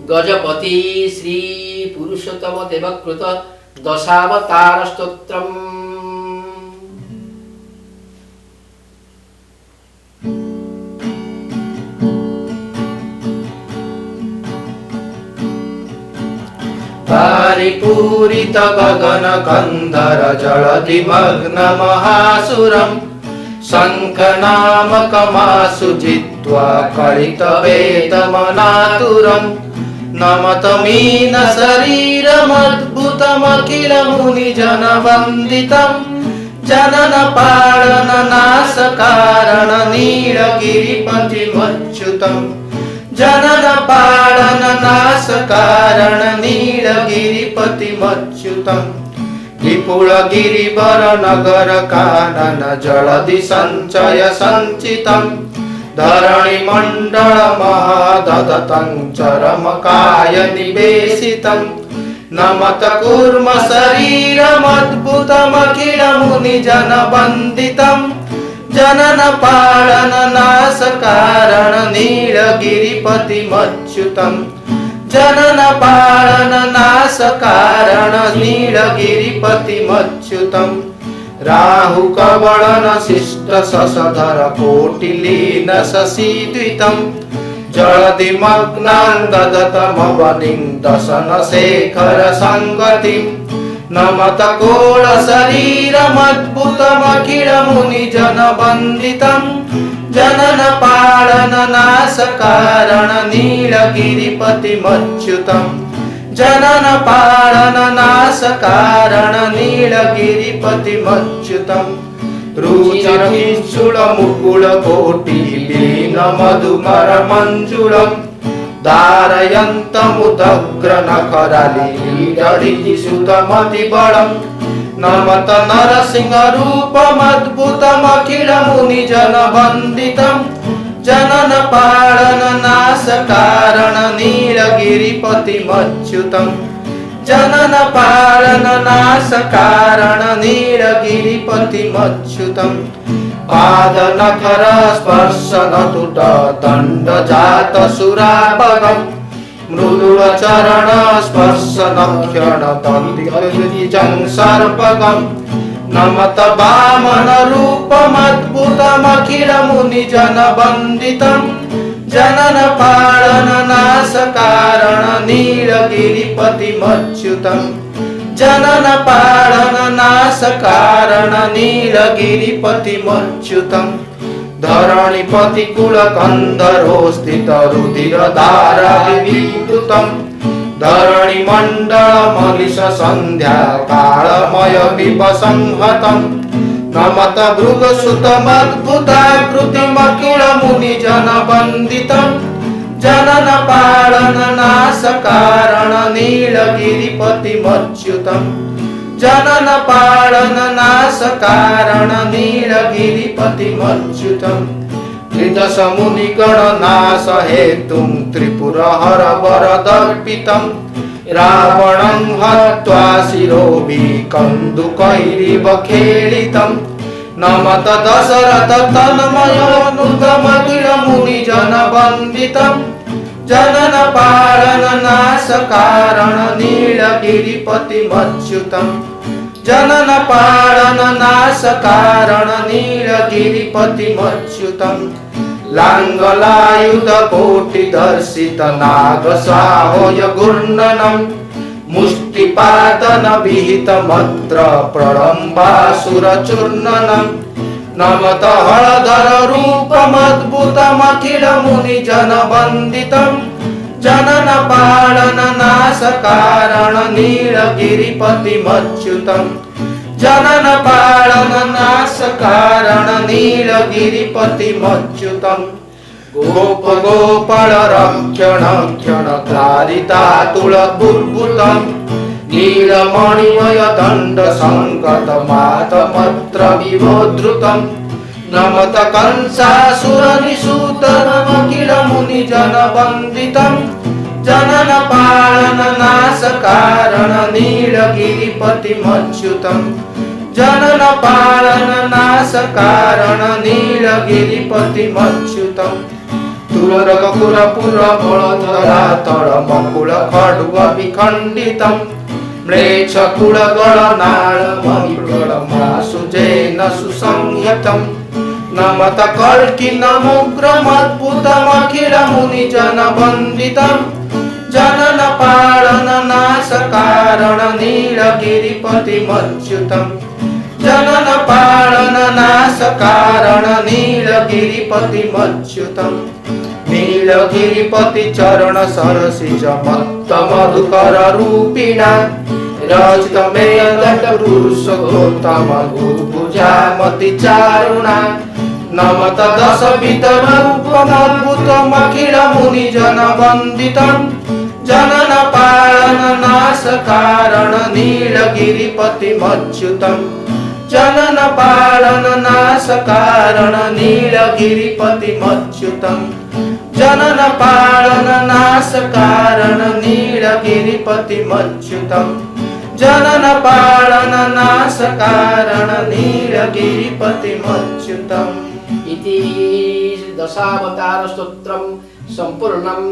गजपति श्री पुरुषोत्तम देवकृत दशावतार स्तोत्रम्। परिपूरित गगन कंधर जलधिमग्न महासुरम् शङ्खनामकमाशु जित्वा कलितवेदमनातुरम् नमतमीन शरीरमद्भुतमखिल मुनिजनवन्दितम् जनन पालन नाशकारण नीलगिरिपतिमच्युतम् जनन पालन नाशकारण नीलगिरिपतिमच्युतम् विपुल गिरिवर नगर कानन जलधि संचय संचितम् धरणि मंडल महादधतं चरमकाय निवेशितम् नमत कूर्म शरीरमद्भुतमखिल मुनिजन वन्दितम् जनन पालन नाशकारण नीलगिरिपतिमच्युतम् जनन पालन नाशकारण नीलगिरिपतिमच्युतम् राहु कवलन शिष्ट शशधर कोटिलीन शशिद्वितम् जलधिमग्नान् ददतमवनिं दशन शेखर संगतिम् नमत कोल शरीरमद्भुतमखिल मुनिजन वन्दितम् जनन पालन नाशकारण नीलगिरिपतिमच्युतम् जनन पालन नाशकारण नीलगिरिपतिमच्युतम् रुचिरकिंचुल मुकुल कोटिलीन मधुकर मंजुलम् धारयन्तमुदग्र नखरालीडरिसुतमतिबलम् नमत नरसिंह रूपमद्भुतमखिल मुनिजन वन्दितम् जनन पालन नाशकारण नीलगिरिपतिमच्युतम् जनन पालन नाशकारण नीलगिरिपतिमच्युतम् पाद नखर स्पर्श नतुट दंड जात सुरापगम् मृदुल चरण स्पर्श नक्षण तन्तिजं सर्पगम् नमत वामन रूपमद्भुतमखिल मुनिजन वन्दितम् जनन पालन नाशकारण नीलगिरिपतिमच्युतम् जनन पालन नाशकारण नीलगिरिपतिमच्युतम् धरणिपति कुल कंधरो स्थित रुधिर धारा विद्युतम् धरणि मंडल मलिष संध्या कालमय विपसंहतम् नमत भृगसुतमद्भुताकृतिमखिल मुनिजन वन्दितम् जनन पालन नाशकारण नीलगिरिपतिमच्युतम् जनन पालन नाशकारण नीलगिरिपतिमच्युतम् धृतसमुनिगण नाश हेतुं त्रिपुरहर वरदर्पितम् रावणं हत्वा शिरोभिः कन्दुकैरिव खेलितम् नमत दशरथ तन्मयोऽनुतमखिल मुनिजन वन्दितम् जनन पालन नाशकारण नीलगिरिपतिमच्युतम् जनन पालन नाशकारण नीलगिरिपतिमच्युतम् लाङ्गलायुध कोटिदर्शित नागसाहोय घूर्णनम् मुष्टिपातन विहित मत्र प्रलम्बासुरचूर्णनम् नमत हलधर रूपमद्भुतमखिल मुनिजन वन्दितम् जनन पालन नाशकारण नीलगिरिपतिमच्युतम् जनन पालन नाशकारण नीलगिरिपतिमच्युतम् गोप गोपाल रक्षण क्षण धारितातुल बुर्बुतम् नीलमणिमय दंड संकट मातमत्र विवोद्धृतम् नमत कंसासुर निसूतनमखिल मुनिजन वन्दितम् जनन पालन नाशकारण नीलगिरिपतिमच्युतम् जनन पालन नाशकारण नीलगिरिपतिमच्युतम् तुरगकुरपुरबलधरातलमकुल खड्ग विखण्डितम् म्लेच्छकुलगणनाळमविगणमासुजेन सुसंहतम् नमत कल्कि नमोग्रमद्भुतमखिलमुनिजनवन्दितम् जनन पालन नाश कारण नीलगिरिपतिमच्युतम् जनन पालन नाश कारण नीलगिरिपतिमच्युतम् नीलगिरिपति चरण सरसिज मत्त मधुकर रूपिणा रचितमेदट पुरुषोत्तम भुजामति चारुणा नमत दश वितमद्भुतमखिल मुनिजन वन्दितम् जनन पालन नाश कारण नीलगिरिपतिमच्युतम् जनन पालन नाश कारण नीलगिरिपतिमच्युतम् जनन पालन नाश कारण नीलगिरिपतिमच्युतम् जनन पालन नाश कारण नीलगिरिपतिमच्युतम् इति दशावतार स्तोत्रम संपूर्णम्।